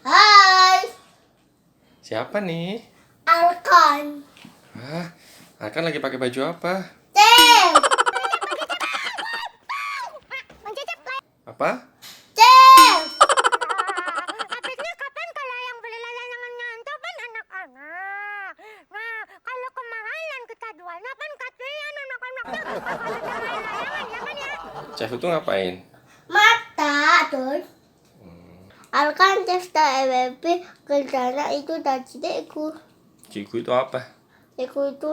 Hai, Siapa nih? Alkan. Akan lagi pakai baju apa? Cem, Apa? Cem. Habisnya kapan kalau yang beli layangannya itu kan anak-anak. Nah, kalau kemahalan kita jualnya kan kasihan anak-anaknya. Layangan ya kan ya? Chef itu ngapain? Mata tuh. Alkan testa MVP kerjanya itu dari cikgu. Ciku itu apa? Cikgu itu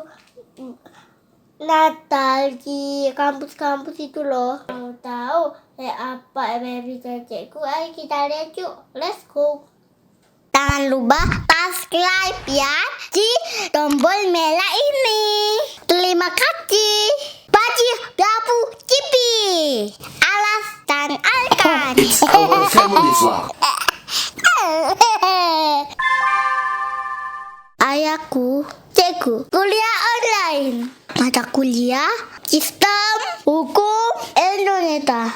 Natal di kampus-kampus itu loh. Mau tahu apa MVP dari cikgu? Ayo kita lihat yuk. Let's go. Jangan lupa subscribe ya di tombol merah ini. Terima kasih. Baju Dapu Cipi. Alas dan Alkan. It's our family vlog. Ayahku, cikgu, kuliah online. Mata kuliah, sistem, hukum, Indonesia.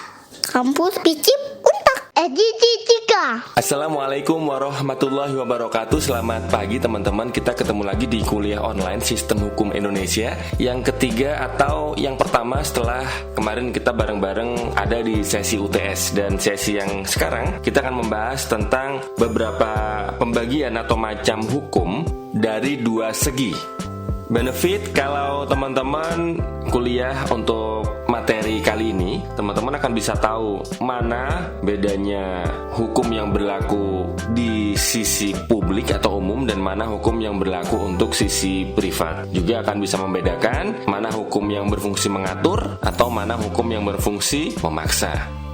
Kampus Picip Untak. Edisi 3. Assalamualaikum warahmatullahi wabarakatuh. Selamat pagi teman-teman. Kita ketemu lagi di kuliah online Sistem Hukum Indonesia yang ketiga atau yang pertama setelah kemarin kita bareng-bareng ada di sesi UTS. Dan sesi yang sekarang kita akan membahas tentang beberapa pembagian atau macam hukum dari dua segi. Benefit kalau teman-teman kuliah untuk materi kali ini, teman-teman akan bisa tahu mana bedanya hukum yang berlaku di sisi publik atau umum dan mana hukum yang berlaku untuk sisi privat. Juga akan bisa membedakan mana hukum yang berfungsi mengatur atau mana hukum yang berfungsi memaksa.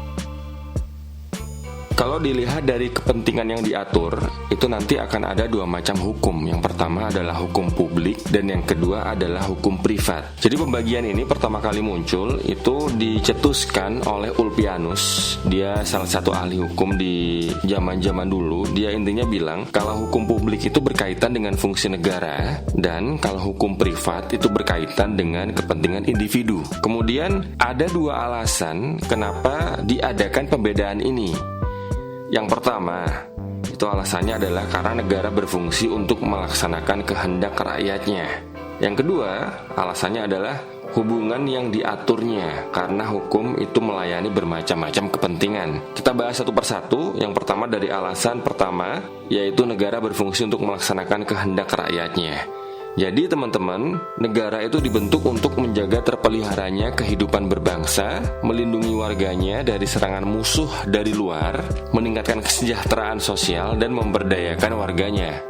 Kalau dilihat dari kepentingan yang diatur, itu nanti akan ada dua macam hukum. Yang pertama adalah hukum publik dan yang kedua adalah hukum privat. Jadi pembagian ini pertama kali muncul itu dicetuskan oleh Ulpianus. Dia salah satu ahli hukum di zaman-zaman dulu. Dia intinya bilang kalau hukum publik itu berkaitan dengan fungsi negara dan kalau hukum privat itu berkaitan dengan kepentingan individu. Kemudian ada dua alasan kenapa diadakan pembedaan ini. Yang pertama, itu alasannya adalah karena negara berfungsi untuk melaksanakan kehendak rakyatnya. Yang kedua, alasannya adalah hubungan yang diaturnya, karena hukum itu melayani bermacam-macam kepentingan. Kita bahas satu persatu. Yang pertama dari alasan pertama, yaitu negara berfungsi untuk melaksanakan kehendak rakyatnya. Jadi teman-teman, negara itu dibentuk untuk menjaga terpeliharanya kehidupan berbangsa, melindungi warganya dari serangan musuh dari luar, meningkatkan kesejahteraan sosial dan memberdayakan warganya.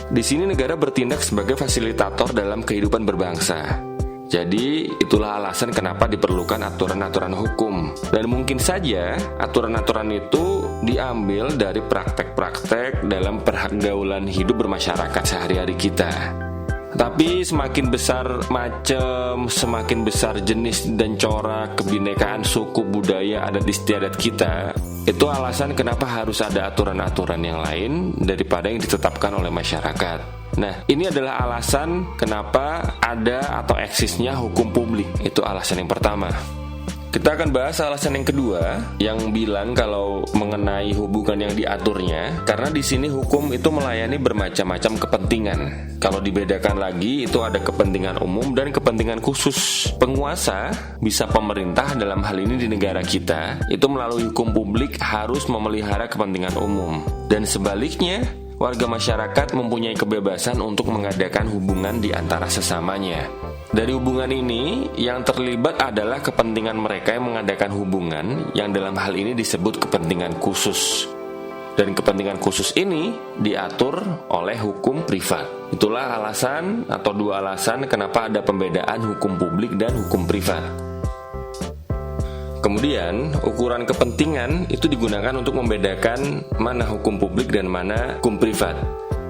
Di sini negara bertindak sebagai fasilitator dalam kehidupan berbangsa. Jadi itulah alasan kenapa diperlukan aturan-aturan hukum. Dan mungkin saja aturan-aturan itu diambil dari praktek-praktek dalam pergaulan hidup bermasyarakat sehari-hari kita. Tapi semakin besar macam, semakin besar jenis dan corak kebinekaan suku, budaya, adat istiadat kita, itu alasan kenapa harus ada aturan-aturan yang lain daripada yang ditetapkan oleh masyarakat. Nah, ini adalah alasan kenapa ada atau eksisnya hukum publik. Itu alasan yang pertama. Kita akan bahas alasan yang kedua, yang bilang kalau mengenai hubungan yang diaturnya, karena di sini hukum itu melayani bermacam-macam kepentingan. Kalau dibedakan lagi, itu ada kepentingan umum dan kepentingan khusus. Penguasa, bisa pemerintah dalam hal ini di negara kita, itu melalui hukum publik harus memelihara kepentingan umum. Dan sebaliknya, warga masyarakat mempunyai kebebasan untuk mengadakan hubungan di antara sesamanya. Dari hubungan ini, yang terlibat adalah kepentingan mereka yang mengadakan hubungan, yang dalam hal ini disebut kepentingan khusus. Dan kepentingan khusus ini diatur oleh hukum privat. Itulah alasan atau dua alasan kenapa ada pembedaan hukum publik dan hukum privat. Kemudian, ukuran kepentingan itu digunakan untuk membedakan mana hukum publik dan mana hukum privat.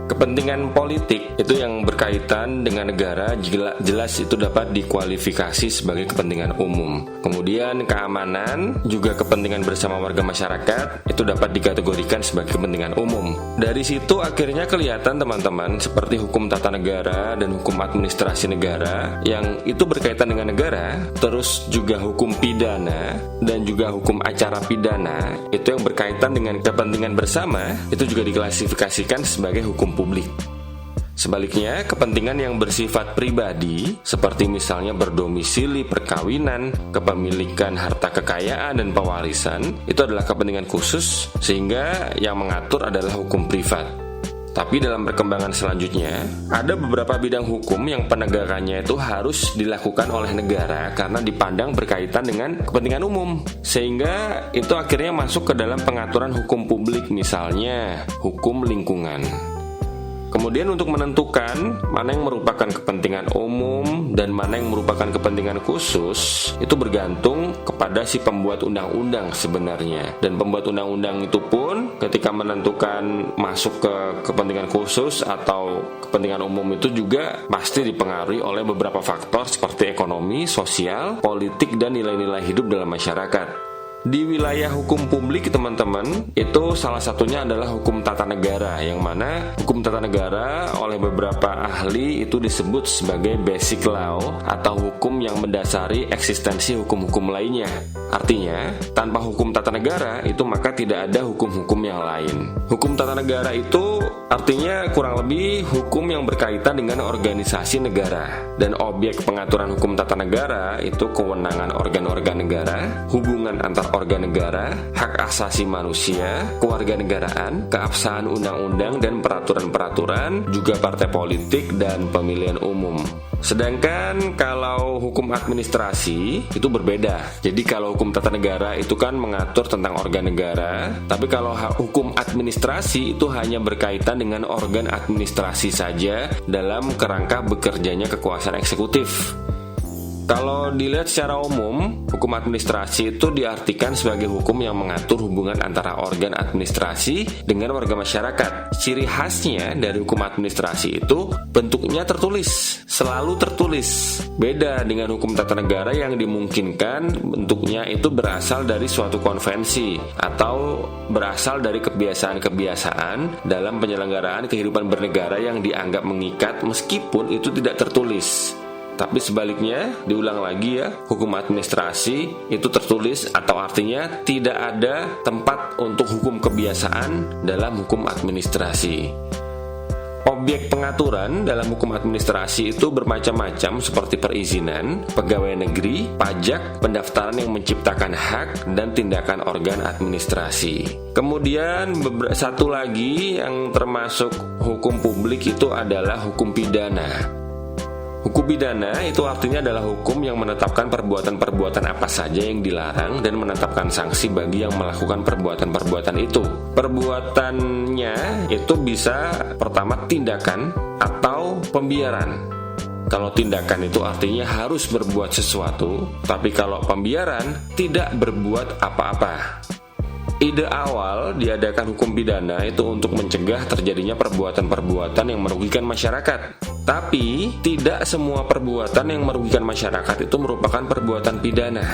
Kepentingan politik itu yang berkaitan dengan negara jelas itu dapat dikualifikasi sebagai kepentingan umum. Kemudian keamanan, juga kepentingan bersama warga masyarakat itu dapat dikategorikan sebagai kepentingan umum. Dari situ akhirnya kelihatan teman-teman seperti hukum tata negara dan hukum administrasi negara yang itu berkaitan dengan negara, terus juga hukum pidana dan juga hukum acara pidana itu yang berkaitan dengan kepentingan bersama itu juga diklasifikasikan sebagai hukum publik. Sebaliknya, kepentingan yang bersifat pribadi seperti misalnya berdomisili, perkawinan, kepemilikan harta kekayaan dan pewarisan itu adalah kepentingan khusus sehingga yang mengatur adalah hukum privat. Tapi dalam perkembangan selanjutnya, ada beberapa bidang hukum yang penegakannya itu harus dilakukan oleh negara karena dipandang berkaitan dengan kepentingan umum. Sehingga itu akhirnya masuk ke dalam pengaturan hukum publik, misalnya hukum lingkungan. Kemudian untuk menentukan mana yang merupakan kepentingan umum dan mana yang merupakan kepentingan khusus itu bergantung kepada si pembuat undang-undang sebenarnya. Dan pembuat undang-undang itu pun ketika menentukan masuk ke kepentingan khusus atau kepentingan umum itu juga pasti dipengaruhi oleh beberapa faktor seperti ekonomi, sosial, politik, dan nilai-nilai hidup dalam masyarakat. Di wilayah hukum publik teman-teman, itu salah satunya adalah hukum tata negara, yang mana hukum tata negara oleh beberapa ahli itu disebut sebagai basic law atau hukum yang mendasari eksistensi hukum-hukum lainnya. Artinya, tanpa hukum tata negara itu maka tidak ada hukum-hukum yang lain. Hukum tata negara itu artinya kurang lebih hukum yang berkaitan dengan organisasi negara. Dan objek pengaturan hukum tata negara itu kewenangan organ-organ negara, hubungan antar organ negara, hak asasi manusia, kewarganegaraan, keabsahan undang-undang dan peraturan-peraturan, juga partai politik dan pemilihan umum. Sedangkan kalau hukum administrasi itu berbeda. Jadi kalau hukum tata negara itu kan mengatur tentang organ negara, tapi kalau hukum administrasi itu hanya berkaitan dengan organ administrasi saja dalam kerangka bekerjanya kekuasaan eksekutif. Kalau dilihat secara umum, hukum administrasi itu diartikan sebagai hukum yang mengatur hubungan antara organ administrasi dengan warga masyarakat. Ciri khasnya dari hukum administrasi itu bentuknya tertulis, selalu tertulis. Beda dengan hukum tata negara yang dimungkinkan bentuknya itu berasal dari suatu konvensi atau berasal dari kebiasaan-kebiasaan dalam penyelenggaraan kehidupan bernegara yang dianggap mengikat meskipun itu tidak tertulis. Tapi sebaliknya, diulang lagi ya, hukum administrasi itu tertulis atau artinya tidak ada tempat untuk hukum kebiasaan dalam hukum administrasi. Objek pengaturan dalam hukum administrasi itu bermacam-macam seperti perizinan, pegawai negeri, pajak, pendaftaran yang menciptakan hak, dan tindakan organ administrasi. Kemudian satu lagi yang termasuk hukum publik itu adalah hukum pidana. Hukum pidana itu artinya adalah hukum yang menetapkan perbuatan-perbuatan apa saja yang dilarang dan menetapkan sanksi bagi yang melakukan perbuatan-perbuatan itu. Perbuatannya itu bisa pertama tindakan atau pembiaran. Kalau tindakan itu artinya harus berbuat sesuatu, tapi kalau pembiaran tidak berbuat apa-apa. Ide awal diadakan hukum pidana itu untuk mencegah terjadinya perbuatan-perbuatan yang merugikan masyarakat. Tapi, tidak semua perbuatan yang merugikan masyarakat itu merupakan perbuatan pidana.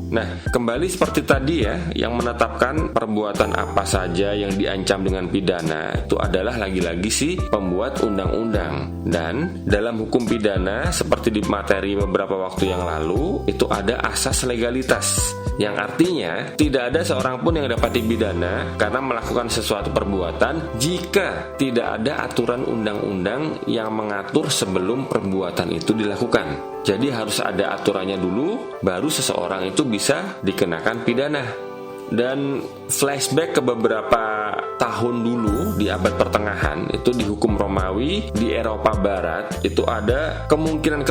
Nah, kembali seperti tadi ya, yang menetapkan perbuatan apa saja yang diancam dengan pidana itu adalah lagi-lagi si pembuat undang-undang. Dan dalam hukum pidana, seperti di materi beberapa waktu yang lalu, itu ada asas legalitas, yang artinya tidak ada seorang pun yang dapat dipidana karena melakukan sesuatu perbuatan jika tidak ada aturan undang-undang yang mengatur sebelum perbuatan itu dilakukan. Jadi harus ada aturannya dulu, baru seseorang itu bisa dikenakan pidana. Dan flashback ke beberapa tahun dulu di abad pertengahan, itu di hukum Romawi di Eropa Barat itu ada kemungkinan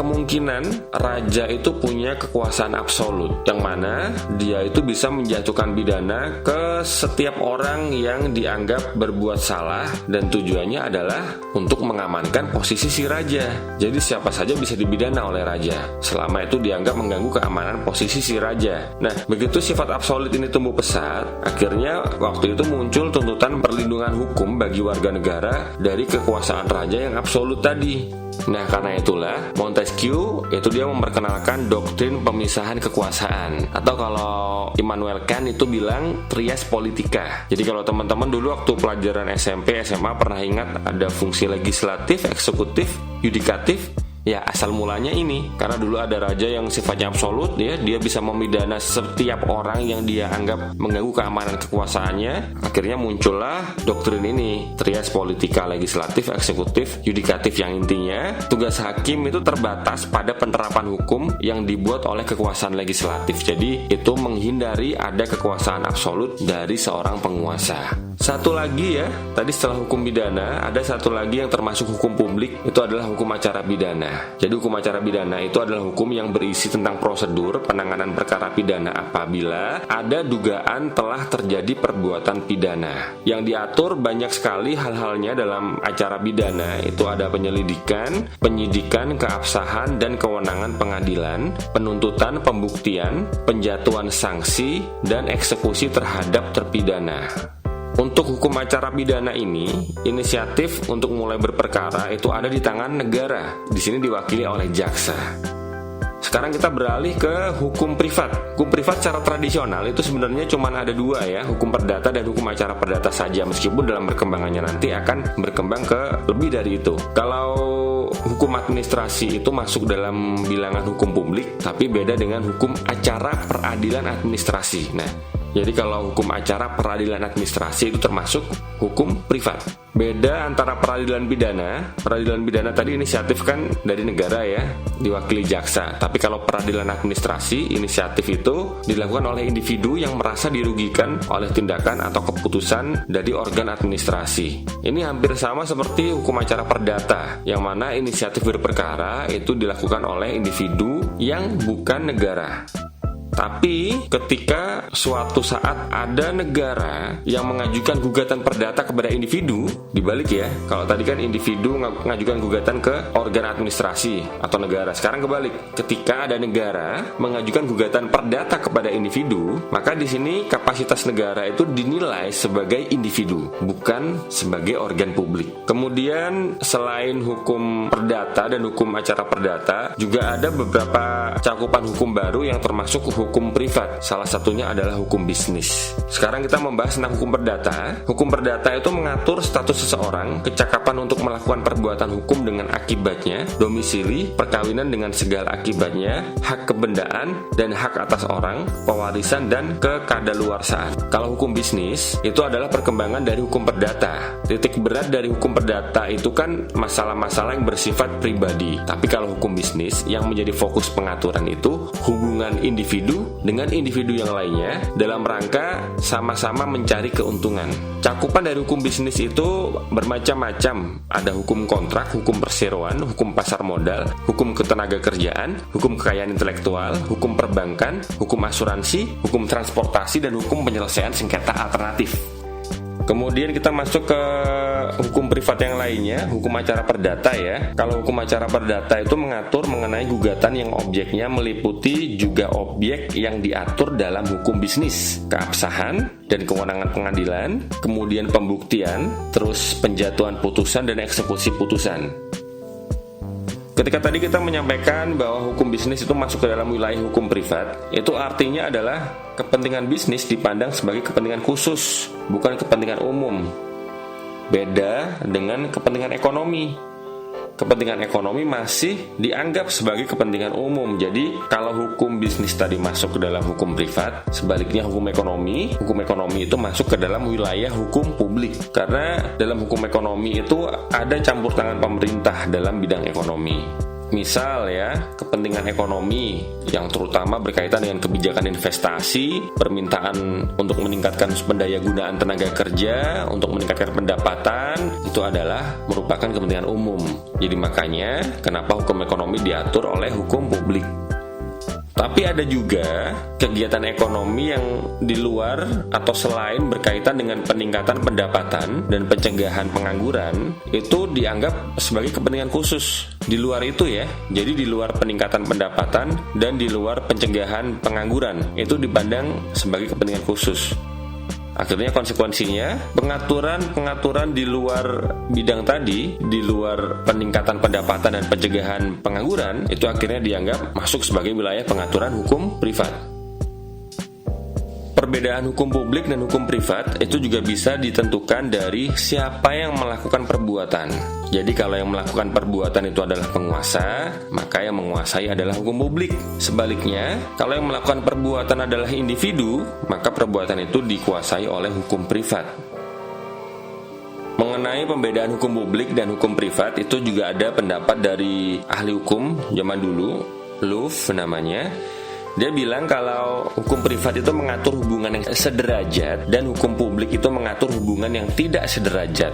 raja itu punya kekuasaan absolut, yang mana dia itu bisa menjatuhkan pidana ke setiap orang yang dianggap berbuat salah, dan tujuannya adalah untuk mengamankan posisi si raja. Jadi siapa saja bisa dipidana oleh raja selama itu dianggap mengganggu keamanan posisi si raja. Nah, begitu sifat absolut ini tumbuh pesat, akhirnya waktu itu muncul tuntutan perlindungan hukum membagi warga negara dari kekuasaan raja yang absolut tadi. Nah, karena itulah Montesquieu itu dia memperkenalkan doktrin pemisahan kekuasaan, atau kalau Immanuel Kant itu bilang trias politica. Jadi kalau teman-teman dulu waktu pelajaran SMP, SMA pernah ingat ada fungsi legislatif, eksekutif, yudikatif. Ya, asal mulanya ini karena dulu ada raja yang sifatnya absolut, ya, dia bisa memidana setiap orang yang dia anggap mengganggu keamanan kekuasaannya. Akhirnya muncullah doktrin ini, trias politika, legislatif, eksekutif, yudikatif, yang intinya tugas hakim itu terbatas pada penerapan hukum yang dibuat oleh kekuasaan legislatif. Jadi itu menghindari ada kekuasaan absolut dari seorang penguasa. Satu lagi ya, tadi setelah hukum pidana ada satu lagi yang termasuk hukum publik, itu adalah hukum acara pidana. Jadi hukum acara pidana itu adalah hukum yang berisi tentang prosedur penanganan perkara pidana apabila ada dugaan telah terjadi perbuatan pidana. Yang diatur banyak sekali hal-halnya dalam acara pidana, itu ada penyelidikan, penyidikan, keabsahan dan kewenangan pengadilan, penuntutan, pembuktian, penjatuhan sanksi, dan eksekusi terhadap terpidana. Untuk hukum acara pidana ini, inisiatif untuk mulai berperkara itu ada di tangan negara. Di sini diwakili oleh jaksa. Sekarang kita beralih ke hukum privat. Hukum privat secara tradisional itu sebenarnya cuma ada dua ya, hukum perdata dan hukum acara perdata saja. Meskipun dalam perkembangannya nanti akan berkembang ke lebih dari itu. Kalau hukum administrasi itu masuk dalam bilangan hukum publik, tapi beda dengan hukum acara peradilan administrasi. Nah, jadi kalau hukum acara peradilan administrasi itu termasuk hukum privat. Beda antara peradilan pidana tadi inisiatif kan dari negara ya, diwakili jaksa. Tapi kalau peradilan administrasi, inisiatif itu dilakukan oleh individu yang merasa dirugikan oleh tindakan atau keputusan dari organ administrasi. Ini hampir sama seperti hukum acara perdata, yang mana inisiatif berperkara itu dilakukan oleh individu yang bukan negara. Tapi ketika suatu saat ada negara yang mengajukan gugatan perdata kepada individu, dibalik ya, kalau tadi kan individu mengajukan gugatan ke organ administrasi atau negara, sekarang kebalik. Ketika ada negara mengajukan gugatan perdata kepada individu, maka di sini kapasitas negara itu dinilai sebagai individu, bukan sebagai organ publik. Kemudian selain hukum perdata dan hukum acara perdata, juga ada beberapa cakupan hukum baru yang termasuk hukum privat. Salah satunya adalah hukum bisnis. Sekarang kita membahas tentang hukum perdata. Hukum perdata itu mengatur status seseorang, kecakapan untuk melakukan perbuatan hukum dengan akibatnya, domisili, perkawinan dengan segala akibatnya, hak kebendaan dan hak atas orang, pewarisan dan kekadaluarsaan. Kalau hukum bisnis itu adalah perkembangan dari hukum perdata. Titik berat dari hukum perdata itu kan masalah-masalah yang bersifat pribadi. Tapi kalau hukum bisnis yang menjadi fokus pengaturan itu hubungan individu dengan individu yang lainnya dalam rangka sama-sama mencari keuntungan. Cakupan dari hukum bisnis itu bermacam-macam. Ada hukum kontrak, hukum perseroan, hukum pasar modal, hukum ketenaga kerjaan, hukum kekayaan intelektual, hukum perbankan, hukum asuransi, hukum transportasi, dan hukum penyelesaian sengketa alternatif. Kemudian kita masuk ke hukum privat yang lainnya, hukum acara perdata ya. Kalau hukum acara perdata itu mengatur mengenai gugatan yang objeknya meliputi juga objek yang diatur dalam hukum bisnis, keabsahan dan kewenangan pengadilan, kemudian pembuktian, terus penjatuhan putusan dan eksekusi putusan. Ketika tadi kita menyampaikan bahwa hukum bisnis itu masuk ke dalam wilayah hukum privat, itu artinya adalah kepentingan bisnis dipandang sebagai kepentingan khusus, bukan kepentingan umum. Beda dengan kepentingan ekonomi. Kepentingan ekonomi masih dianggap sebagai kepentingan umum. Jadi kalau hukum bisnis tadi masuk ke dalam hukum privat, sebaliknya hukum ekonomi itu masuk ke dalam wilayah hukum publik. Karena dalam hukum ekonomi itu ada campur tangan pemerintah dalam bidang ekonomi. Misal ya, kepentingan ekonomi yang terutama berkaitan dengan kebijakan investasi, permintaan untuk meningkatkan pendaya gunaan tenaga kerja, untuk meningkatkan pendapatan, itu adalah merupakan kepentingan umum. Jadi makanya kenapa hukum ekonomi diatur oleh hukum publik. Tapi ada juga kegiatan ekonomi yang di luar atau selain berkaitan dengan peningkatan pendapatan dan pencegahan pengangguran, itu dianggap sebagai kepentingan khusus. Di luar itu ya, jadi di luar peningkatan pendapatan dan di luar pencegahan pengangguran, itu dipandang sebagai kepentingan khusus. Akhirnya konsekuensinya pengaturan di luar bidang tadi, di luar peningkatan pendapatan dan pencegahan pengangguran, itu akhirnya dianggap masuk sebagai wilayah pengaturan hukum privat. Perbedaan hukum publik dan hukum privat itu juga bisa ditentukan dari siapa yang melakukan perbuatan. Jadi kalau yang melakukan perbuatan itu adalah penguasa, maka yang menguasai adalah hukum publik. Sebaliknya, kalau yang melakukan perbuatan adalah individu, maka perbuatan itu dikuasai oleh hukum privat. Mengenai pembedaan hukum publik dan hukum privat itu juga ada pendapat dari ahli hukum zaman dulu, Loeff namanya. Dia bilang kalau hukum privat itu mengatur hubungan yang sederajat dan hukum publik itu mengatur hubungan yang tidak sederajat.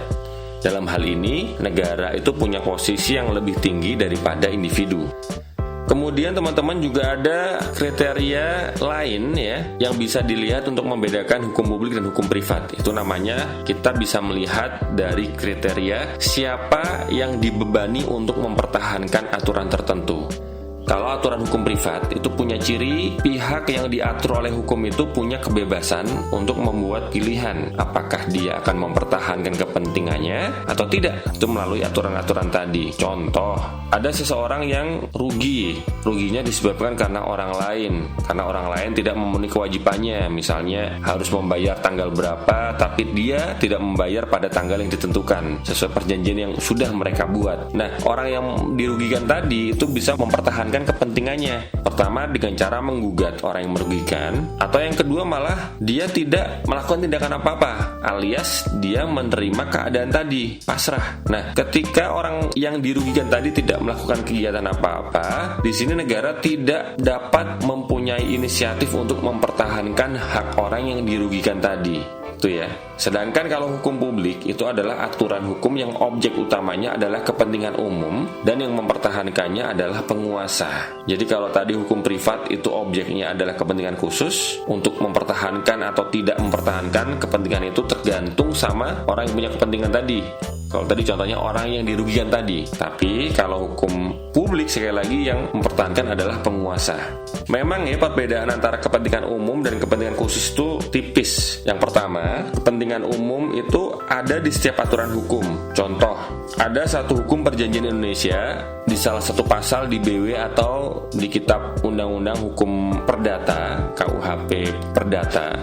Dalam hal ini, negara itu punya posisi yang lebih tinggi daripada individu. Kemudian teman-teman juga ada kriteria lain ya yang bisa dilihat untuk membedakan hukum publik dan hukum privat. Itu namanya kita bisa melihat dari kriteria siapa yang dibebani untuk mempertahankan aturan tertentu. Kalau aturan hukum privat itu punya ciri pihak yang diatur oleh hukum itu punya kebebasan untuk membuat pilihan apakah dia akan mempertahankan kepentingannya atau tidak. Itu melalui aturan-aturan tadi. Contoh, ada seseorang yang ruginya disebabkan karena orang lain tidak memenuhi kewajibannya. Misalnya harus membayar tanggal berapa tapi dia tidak membayar pada tanggal yang ditentukan sesuai perjanjian yang sudah mereka buat. Nah, orang yang dirugikan tadi itu bisa mempertahankan kepentingannya. Pertama dengan cara menggugat orang yang merugikan, atau yang kedua malah dia tidak melakukan tindakan apa-apa, alias dia menerima keadaan tadi, pasrah. Nah, ketika orang yang dirugikan tadi tidak melakukan kegiatan apa-apa, di sini negara tidak dapat mempunyai inisiatif untuk mempertahankan hak orang yang dirugikan tadi. Itu ya. Sedangkan kalau hukum publik itu adalah aturan hukum yang objek utamanya adalah kepentingan umum dan yang mempertahankannya adalah penguasa. Jadi kalau tadi hukum privat itu objeknya adalah kepentingan khusus, untuk mempertahankan atau tidak mempertahankan kepentingan itu tergantung sama orang yang punya kepentingan tadi. Kalau tadi contohnya orang yang dirugikan tadi. Tapi kalau hukum publik sekali lagi yang mempertahankan adalah penguasa. Memang ya perbedaan antara kepentingan umum dan kepentingan khusus itu tipis. Yang pertama, kepentingan umum itu ada di setiap aturan hukum. Contoh, ada satu hukum perjanjian Indonesia di salah satu pasal di BW atau di Kitab Undang-Undang Hukum Perdata, KUHP Perdata.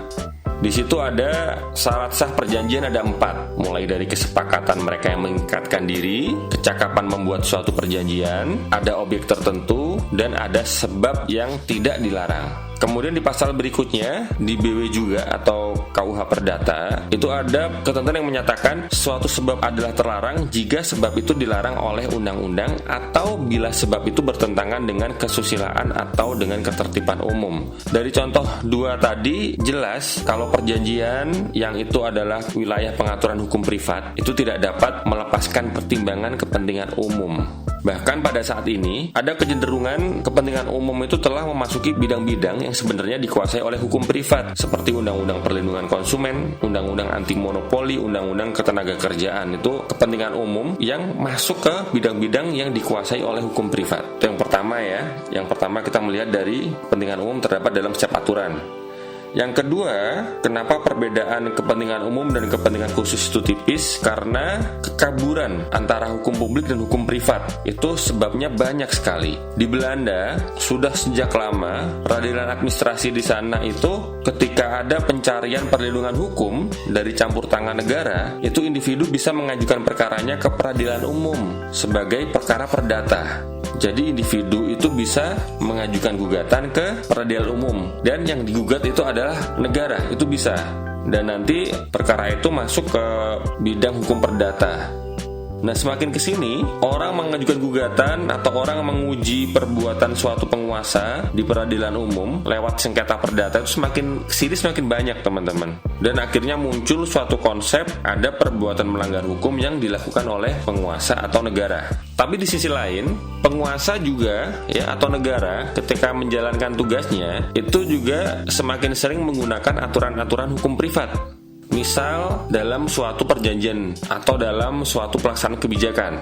Di situ ada syarat sah perjanjian ada 4, mulai dari kesepakatan mereka yang mengikatkan diri, kecakapan membuat suatu perjanjian, ada objek tertentu, dan ada sebab yang tidak dilarang. Kemudian di pasal berikutnya, di BW juga atau KUH Perdata, itu ada ketentuan yang menyatakan suatu sebab adalah terlarang jika sebab itu dilarang oleh undang-undang atau bila sebab itu bertentangan dengan kesusilaan atau dengan ketertiban umum. Dari contoh 2 tadi, jelas kalau perjanjian yang itu adalah wilayah pengaturan hukum privat, itu tidak dapat melepaskan pertimbangan kepentingan umum. Bahkan pada saat ini, ada kecenderungan kepentingan umum itu telah memasuki bidang-bidang yang sebenarnya dikuasai oleh hukum privat, seperti Undang-Undang Perlindungan Konsumen, Undang-Undang Anti Monopoli, Undang-Undang Ketenagakerjaan. Itu kepentingan umum yang masuk ke bidang-bidang yang dikuasai oleh hukum privat. Itu yang pertama ya. Yang pertama kita melihat dari kepentingan umum terdapat dalam setiap aturan. Yang kedua, kenapa perbedaan kepentingan umum dan kepentingan khusus itu tipis? Karena kekaburan antara hukum publik dan hukum privat. Itu sebabnya banyak sekali. Di Belanda, sudah sejak lama, peradilan administrasi di sana itu ketika ada pencarian perlindungan hukum dari campur tangan negara, itu individu bisa mengajukan perkaranya ke peradilan umum sebagai perkara perdata. Jadi individu itu bisa mengajukan gugatan ke peradilan umum, dan yang digugat itu adalah negara, itu bisa. Dan nanti perkara itu masuk ke bidang hukum perdata. Nah, semakin kesini orang mengajukan gugatan atau orang menguji perbuatan suatu penguasa di peradilan umum lewat sengketa perdata itu semakin kesini semakin banyak teman-teman. Dan akhirnya muncul suatu konsep ada perbuatan melanggar hukum yang dilakukan oleh penguasa atau negara. Tapi di sisi lain, penguasa juga ya atau negara ketika menjalankan tugasnya itu juga semakin sering menggunakan aturan-aturan hukum privat. Misal dalam suatu perjanjian atau dalam suatu pelaksanaan kebijakan.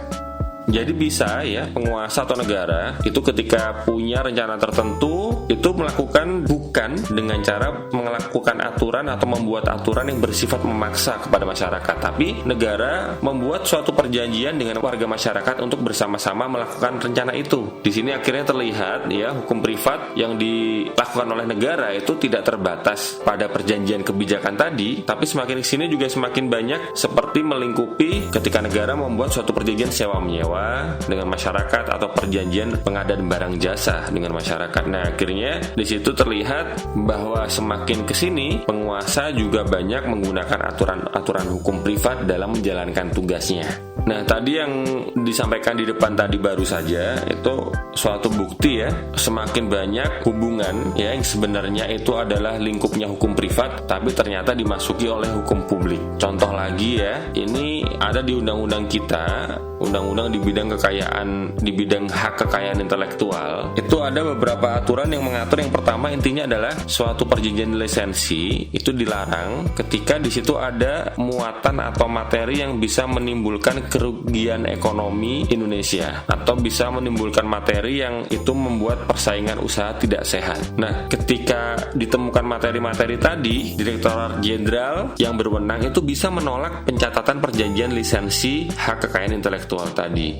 Jadi bisa ya penguasa atau negara itu ketika punya rencana tertentu itu melakukan bukan dengan cara melakukan aturan atau membuat aturan yang bersifat memaksa kepada masyarakat, tapi negara membuat suatu perjanjian dengan warga masyarakat untuk bersama-sama melakukan rencana itu. Di sini akhirnya terlihat ya hukum privat yang dilakukan oleh negara itu tidak terbatas pada perjanjian kebijakan tadi, tapi semakin kesini juga semakin banyak seperti melingkupi ketika negara membuat suatu perjanjian sewa menyewa dengan masyarakat atau perjanjian pengadaan barang jasa dengan masyarakat. Nah, akhirnya di situ terlihat bahwa semakin kesini penguasa juga banyak menggunakan aturan hukum privat dalam menjalankan tugasnya. Nah, tadi yang disampaikan di depan tadi baru saja itu suatu bukti ya, semakin banyak hubungan ya yang sebenarnya itu adalah lingkupnya hukum privat tapi ternyata dimasuki oleh hukum publik. Contoh lagi ya, ini ada di undang-undang kita, undang-undang di bidang kekayaan, di bidang hak kekayaan intelektual. Itu ada beberapa aturan yang mengatur. Yang pertama intinya adalah suatu perjanjian lisensi itu dilarang ketika di situ ada muatan atau materi yang bisa menimbulkan kerugian ekonomi Indonesia atau bisa menimbulkan materi yang itu membuat persaingan usaha tidak sehat. Nah, ketika ditemukan materi-materi tadi, Direktorat Jenderal yang berwenang itu bisa menolak pencatatan perjanjian lisensi hak kekayaan intelektual tadi.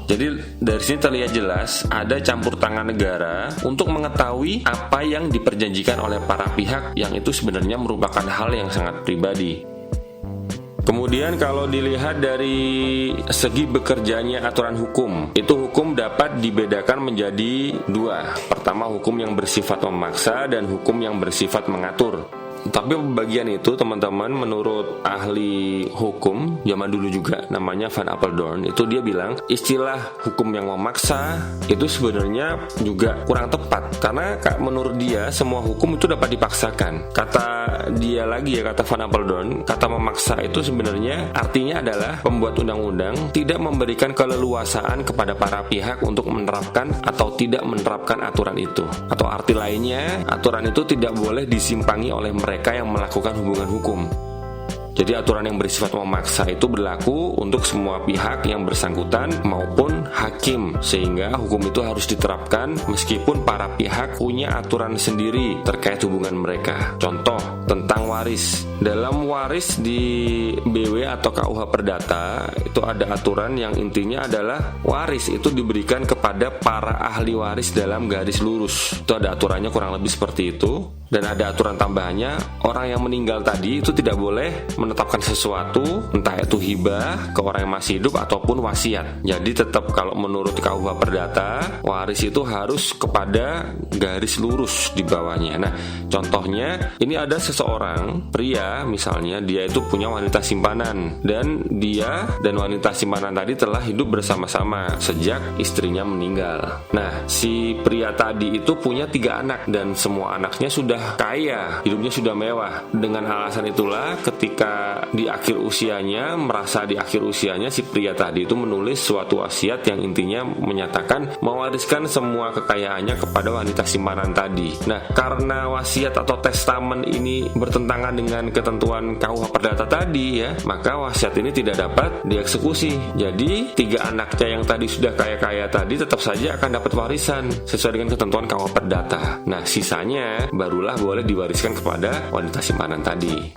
Jadi dari sini terlihat jelas ada campur tangan negara untuk mengetahui apa yang diperjanjikan oleh para pihak yang itu sebenarnya merupakan hal yang sangat pribadi. Kemudian kalau dilihat dari segi bekerjanya aturan hukum, itu hukum dapat dibedakan menjadi dua. Pertama, hukum yang bersifat memaksa dan hukum yang bersifat mengatur. Tapi pembagian itu teman-teman menurut ahli hukum zaman dulu juga namanya Van Apeldoorn, itu dia bilang istilah hukum yang memaksa itu sebenarnya juga kurang tepat karena menurut dia semua hukum itu dapat dipaksakan. Kata dia lagi ya, kata Van Apeldoorn, kata memaksa itu sebenarnya artinya adalah pembuat undang-undang tidak memberikan keleluasaan kepada para pihak untuk menerapkan atau tidak menerapkan aturan itu. Atau arti lainnya, aturan itu tidak boleh disimpangi oleh mereka yang melakukan hubungan hukum. Jadi aturan yang bersifat memaksa itu berlaku untuk semua pihak yang bersangkutan maupun hakim, sehingga hukum itu harus diterapkan meskipun para pihak punya aturan sendiri terkait hubungan mereka. Contoh tentang waris. Dalam waris di BW atau KUH Perdata itu ada aturan yang intinya adalah waris itu diberikan kepada para ahli waris dalam garis lurus. Itu ada aturannya kurang lebih seperti itu. Dan ada aturan tambahannya, orang yang meninggal tadi itu tidak boleh menetapkan sesuatu, entah itu hibah ke orang yang masih hidup ataupun wasiat. Jadi tetap kalau menurut KUH Perdata, waris itu harus kepada garis lurus di bawahnya. Nah, contohnya ini ada seseorang pria misalnya, dia itu punya wanita simpanan dan dia dan wanita simpanan tadi telah hidup bersama-sama sejak istrinya meninggal. Nah, si pria tadi itu punya 3 anak dan semua anaknya sudah kaya, hidupnya sudah mewah. Dengan alasan itulah ketika di akhir usianya, merasa di akhir usianya, si pria tadi itu menulis suatu wasiat yang intinya menyatakan mewariskan semua kekayaannya kepada wanita simpanan tadi. Nah, karena wasiat atau testamen ini bertentangan dengan ketentuan KUH Perdata tadi ya, maka wasiat ini tidak dapat dieksekusi. Jadi 3 anaknya yang tadi sudah kaya-kaya tadi tetap saja akan dapat warisan sesuai dengan ketentuan KUH Perdata. Nah, sisanya barulah boleh diwariskan kepada wanita simpanan tadi.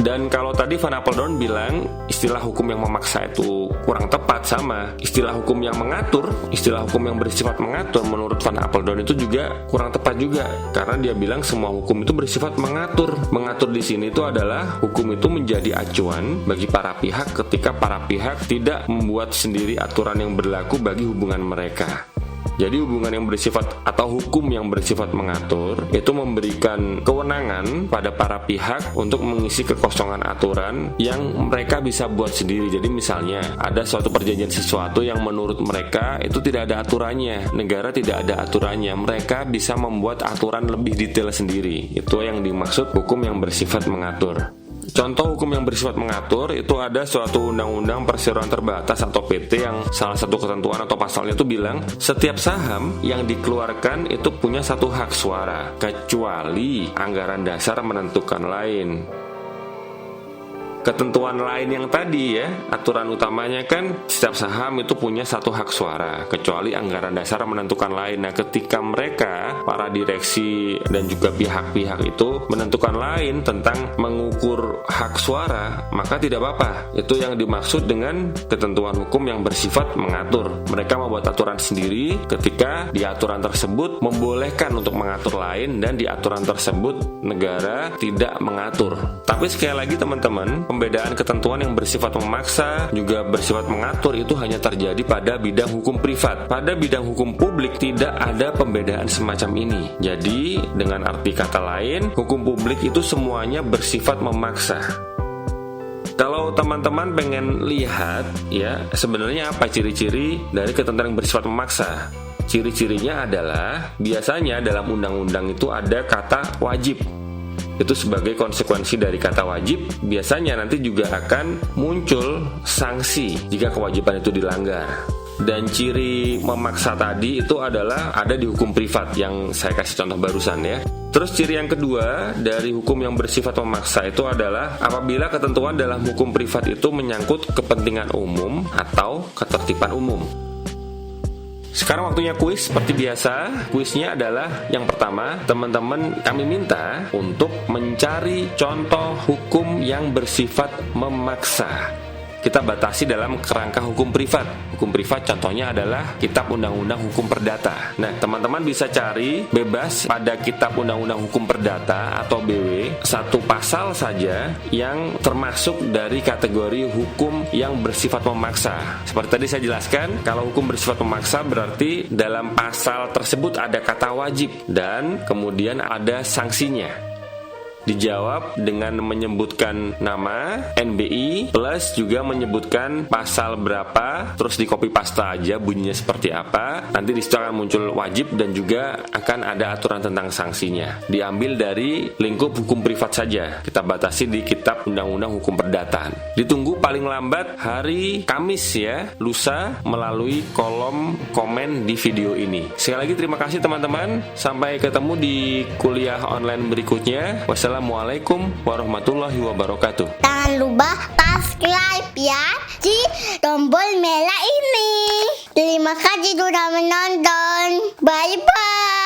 Dan kalau tadi Van Apeldoorn bilang istilah hukum yang memaksa itu kurang tepat, sama istilah hukum yang mengatur, istilah hukum yang bersifat mengatur menurut Van Apeldoorn itu juga kurang tepat juga, karena dia bilang semua hukum itu bersifat mengatur. Mengatur di sini itu adalah hukum itu menjadi acuan bagi para pihak ketika para pihak tidak membuat sendiri aturan yang berlaku bagi hubungan mereka. Jadi hubungan yang bersifat atau hukum yang bersifat mengatur itu memberikan kewenangan pada para pihak untuk mengisi kekosongan aturan yang mereka bisa buat sendiri. Jadi misalnya ada suatu perjanjian sesuatu yang menurut mereka itu tidak ada aturannya, negara tidak ada aturannya, mereka bisa membuat aturan lebih detail sendiri. Itu yang dimaksud hukum yang bersifat mengatur. Contoh hukum yang bersifat mengatur itu ada suatu undang-undang perseroan terbatas atau PT yang salah satu ketentuan atau pasalnya itu bilang setiap saham yang dikeluarkan itu punya 1 hak suara kecuali anggaran dasar menentukan lain. ketentuan lain yang tadi ya, aturan utamanya kan setiap saham itu punya satu hak suara, kecuali anggaran dasar menentukan lain. Nah, ketika mereka, para direksi dan juga pihak-pihak itu menentukan lain tentang mengukur hak suara, maka tidak apa-apa. Itu yang dimaksud dengan ketentuan hukum yang bersifat mengatur. Mereka membuat aturan sendiri ketika di aturan tersebut membolehkan untuk mengatur lain, dan di aturan tersebut negara tidak mengatur. Tapi sekali lagi teman-teman, pembedaan ketentuan yang bersifat memaksa juga bersifat mengatur itu hanya terjadi pada bidang hukum privat. Pada bidang hukum publik tidak ada pembedaan semacam ini. Jadi dengan arti kata lain, hukum publik itu semuanya bersifat memaksa. Kalau teman-teman pengen lihat ya, sebenarnya apa ciri-ciri dari ketentuan yang bersifat memaksa? Ciri-cirinya adalah biasanya dalam undang-undang itu ada kata wajib. Itu sebagai konsekuensi dari kata wajib, biasanya nanti juga akan muncul sanksi jika kewajiban itu dilanggar. Dan ciri memaksa tadi itu adalah ada di hukum privat yang saya kasih contoh barusan ya. Terus ciri yang kedua dari hukum yang bersifat memaksa itu adalah apabila ketentuan dalam hukum privat itu menyangkut kepentingan umum atau ketertiban umum. Sekarang waktunya kuis. Seperti biasa, kuisnya adalah yang pertama, teman-teman kami minta untuk mencari contoh hukum yang bersifat memaksa. Kita batasi dalam kerangka hukum privat. Hukum privat contohnya adalah Kitab Undang-Undang Hukum Perdata. Nah, teman-teman bisa cari bebas pada Kitab Undang-Undang Hukum Perdata atau BW satu pasal saja yang termasuk dari kategori hukum yang bersifat memaksa. Seperti tadi saya jelaskan, kalau hukum bersifat memaksa berarti dalam pasal tersebut ada kata wajib dan kemudian ada sanksinya. Dijawab dengan menyebutkan nama NBI plus juga menyebutkan pasal berapa, terus di copy paste aja bunyinya seperti apa. Nanti di situ akan muncul wajib dan juga akan ada aturan tentang sanksinya. Diambil dari lingkup hukum privat saja. Kita batasi di Kitab Undang-Undang Hukum Perdata. Ditunggu paling lambat hari Kamis ya, lusa, melalui kolom komen di video ini. Sekali lagi terima kasih teman-teman. Sampai ketemu di kuliah online berikutnya. Wassalamualaikum warahmatullahi wabarakatuh. Jangan lupa subscribe ya di tombol merah ini. Terima kasih sudah menonton. Bye bye.